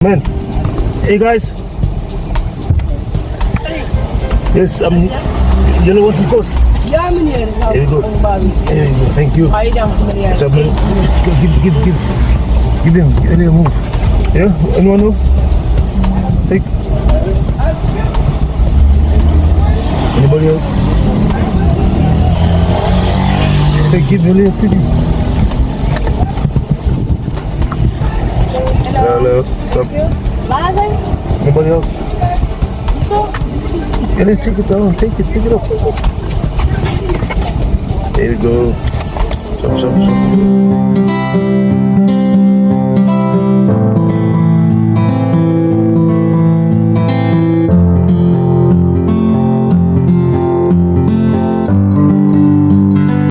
Man, hey guys. Yes, Unilover Pro. Ja, meneer. Nou, Here we go. Here we go. Thank you. Ga je dan, meneer? Give him. Let him move. Yeah. Anyone else? Take. Anybody else? Give him. Hello. What's up? Waar zijn? Anybody else? Zo. Yeah, let's take it down. Take it. Pick it up. There we go. Stop.